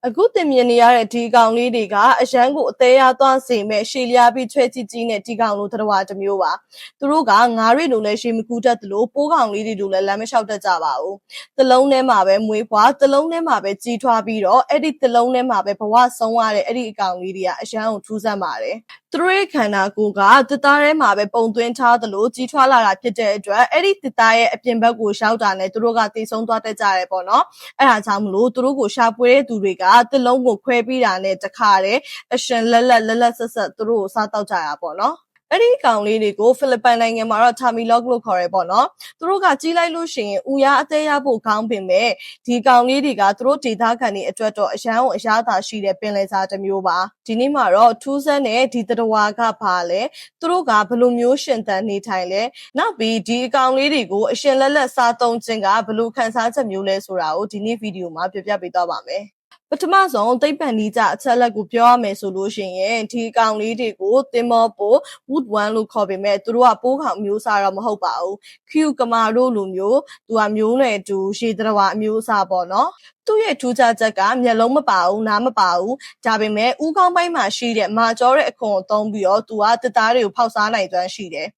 အခုတင်မြင်နေရတဲ့ဒီကောင်လေးတွေကအရန်ကိုအသေးရသွားစေမဲ့ရှည်လျားပြီးချွဲကြီးကြီးနဲ့ဒီကောင်လိုသတ္တဝါတစ်မျိုးပါသူတို့ကငါးတွေလိုလည်းရှည်မကူတတ်သလိုပိုးကောင်လေးတွေလိုလည်းလမ်းမလျှောက်တတ်ကြပါဘူးသလုံးထဲမှာပဲမွေးဖွားသလုံးထဲမှာပဲကြီးထွားပြီးတော့အဲ့ဒီသလုံးထဲမှာပဲဘဝဆုံးရတဲ့အဲ့ဒီအကောင်လေးတွေကအရန်ကိုထူးဆန်းပါတယ်သူတို့ရဲ့ခန္ဓာကိုယ်ကတစ်သားထဲမှာပဲပုံသွင်းထားသလိုကြီးထွားလာတာဖြစ်တဲ့အတွက်အဲ့ဒီတစ်သားရဲ့အပြင်ဘက်ကိုရောက်တာနဲ့သူတို့ကတည်ဆုံးသွားတတ်ကြတယ်ပေါ့နော်အဲ့ဒါကြောင့်မလို့သူတို့ကိုရှာဖွေတဲ့သူတွေကတစ်လုံးကိုခွဲပြီးတာနဲ့တခါတည်းအရှင်လက်ဆက်ဆက်သူတို့ကိုစားတော့ကြတာပေါ့နော်အဲ့ဒီကောင်လေးတွေကိုဖိလစ်ပိုင်နိုင်ငံမှာတော့ Tamilok လို့ခေါ်ရဲပေါ့နော်သူတို့ကကြီးလိုက်လို့ရှိရင်ဥရားအသေးရဖို့ကောင်းပင်မဲ့ဒီကောင်လေးတွေကသူတို့ဒေသခံတွေအတွက်တော့အရန်ကိုအရသာရှိတဲ့ပင်လယ်စာတစ်မျိုးပါဒီနေ့မှာတော့ထူးဆန်းတဲ့ဒီတဝါကပါလဲသူတို့ကဘယ်လိုမျိုးရှင်သန်နေထိုင်လဲနောက်ပြီးဒီအကောင်လေးတွေကိုအရှင်လက်စားသုံးခြင်းကဘယ်လိုခန်းစားချက်မျိုးလဲဆိုတာကိုဒီနေ့ဗီဒီယိုမှာပြပြပေးသွားပါမယ်ပထမဆုံးသိပ္ပံနီးကြအချက်လက်ကိုပြောရမယ်ဆိုလို့ရှိရင်ဒီအကောင်လေးတွေကိုတင်မောပို wood one လို့ခေါ်ပေမဲ့သူတို့ကပိုးကောင်မျိုးစားတော့မဟုတ်ပါဘူး Q ကမာတို့လိုမျိုးသူကမျိုးနွယ်တူရှည်တရဝအမျိုးအစားပေါ့နော်သူ့ရဲ့ထူးခြားချက်ကမျက်လုံးမပါဘူးနားမပါဘူးဒါပေမဲ့ဥကောင်းပိုင်းမှာရှိတဲ့မာကျောတဲ့အခွန်ကိုသုံးပြီးတော့သူကတစ်သားတွေကိုဖောက်စားနိုင်စွမ်းရှိတယ်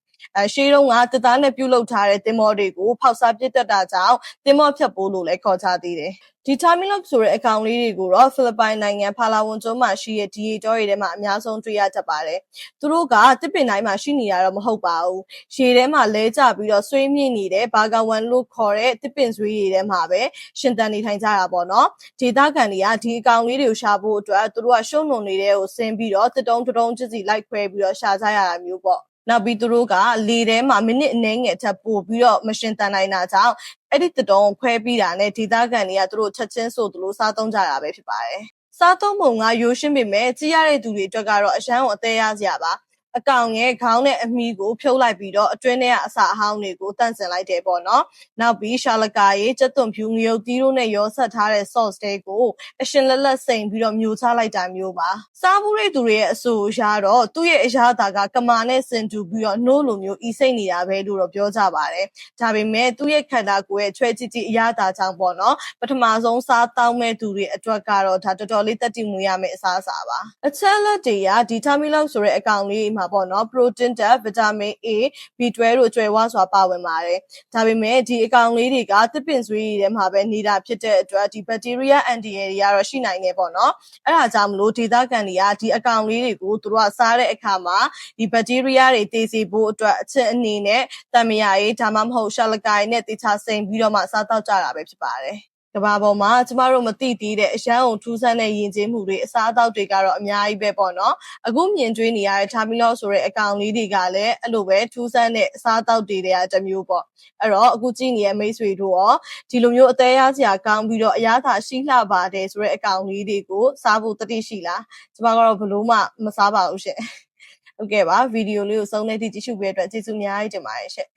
ရှေးတုန်းကတစ်သားနဲ့ပြုတ်လုပ်ထားတဲ့တင်မောတွေကိုဖောက်စားပစ်တတ်တာကြောင့်တင်မောဖြတ်ပိုးလို့လည်းခေါ်ကြသေးတယ်ဒီ Tamilok ဆိုတဲ့အကောင်လေးတွေကိုတော့ဖိလစ်ပိုင်နိုင်ငံဖာလာဝန်ကျွန်းမှာရှိတဲ့ဒီရီတောတွေထဲမှာအများဆုံးတွေ့ရတတ်ပါတယ်။သူတို့ကတစ်ပင်တိုင်းမှာရှိနေရတော့မဟုတ်ပါဘူး။ရေထဲမှာလဲကျပြီးတော့ဆွေးမြင့်နေတဲ့ဘာဂဝန်လို့ခေါ်တဲ့တစ်ပင်ဆွေးတွေထဲမှာပဲရှင်သန်နေထိုင်ကြတာပေါ့နော်။ဒေသခံတွေကဒီအကောင်လေးတွေကိုရှာဖို့အတွက်သူတို့ကရှုံးနုံတွေကိုဆင်းပြီးတော့တတုံးကြီးစီလိုက်ခွဲပြီးတော့ရှာကြရတာမျိုးပေါ့။နောက်ပြီးသူတို့ကလေထဲမှာမိနစ်အနည်းငယ်ထပ်ပို့ပြီးတော့မရှင်တန်နိုင်တာကြောင့်အဲ့ဒီတတုံးခွဲပြီးတာနဲ့ဒေသခံတွေကသူတို့ချက်ချင်းဆိုသလိုစားသုံးကြတာပဲဖြစ်ပါတယ်။စားသုံးပုံကရိုးရှင်းပေမဲ့ကြည့်ရတဲ့သူတွေအတွက်ကတော့အရန်ကိုအသေးရစရာပါ။အကောင်ရဲ့ခေါင်းနဲ့အမီကိုဖြုတ်လိုက်ပြီးတော့အတွင်းထဲကအစာအဟောင်းတွေကိုတန့်စင်လိုက်တယ်ပေါ့နော်။နောက်ပြီးရှာလကာရေးကျက်သွန်ဖြူငရုတ်သီးတို့နဲ့ရောဆက်ထားတဲ့ sauce တွေကိုအရှင်လက်စိန်ပြီးတော့မျိုးချလိုက်တာမျိုးပါ။စားဘူးတဲ့သူတွေရဲ့အဆိုအရာတော့သူ့ရဲ့အရာသာကကမာနဲ့စင်တူပြီးတော့နှိုးလိုမျိုးဤစိတ်နေတာပဲလို့တော့ပြောကြပါတယ်။ဒါပေမဲ့သူ့ရဲ့ခန္ဓာကိုယ်ရဲ့ချွဲကြည့်ကြည့်အရာသာကြောင့်ပေါ့နော်။ပထမဆုံးစားတောင်းမဲ့သူတွေအတွက်ကတော့ဒါတော်တော်လေးတက်တည်မွေးရမယ့်အစားအစာပါ။အချက်လက်တွေကဒီ Tamilok ဆိုတဲ့အကောင်လေးမှာပေါ့နော် protein ဓာတ် vitamin A B12 တို့ကျွဲဝါစွာပါဝင်ပါတယ်။ဒါပေမဲ့ဒီအကောင်လေးတွေကတစ်ပင်ဆွေးတွေထဲမှာပဲနေတာဖြစ်တဲ့အတွက်ဒီ bacteria အန်တီရယ်တွေကတော့ရှိနိုင်နေပေါ့နော်။အဲ့ဒါကြောင့်မလို့ဒေသခံတွေကဒီအကောင်လေးတွေကိုသူတို့ကစားတဲ့အခါမှာဒီ bacteria တွေတည်စေဖို့အတွက်အချက်အနေနဲ့တံမယာရေးဒါမှမဟုတ်ရှာလကာရေးနဲ့တေချာစိန်ပြီးတော့မှစားတော့ကြတာပဲဖြစ်ပါတယ်ကဘာပေါ်မှာကျမတို့မသိသေးတဲ့အရန်ကိုထူးဆန်းတဲ့ယဉ်ကျေးမှုတွေအစားအသောက်တွေကတော့အများကြီးပဲပေါ့နော်အခုမြင်တွေ့နေရတဲ့ Tamilok ဆိုတဲ့အကောင်လေးတွေကလည်းအဲ့လိုပဲထူးဆန်းတဲ့အစားအသောက်တွေတွေကတစ်မျိုးပေါ့အဲ့တော့အခုကြည့်နေတဲ့မိတ်ဆွေတို့ရောဒီလိုမျိုးအသေးရစရာကောင်းပြီးတော့အရသာရှိလှပါတယ်ဆိုတဲ့အကောင်လေးတွေကိုစားဖို့တတိရှိလားကျမကတော့ဘလို့မှမစားပါဘူးရှင့်ဟုတ်ကဲ့ပါဗီဒီယိုလေးကိုဆုံးတဲ့ထိကြည့်ရှုပေးတဲ့အတွက်ကျေးဇူးအများကြီးတင်ပါတယ်ရှင့်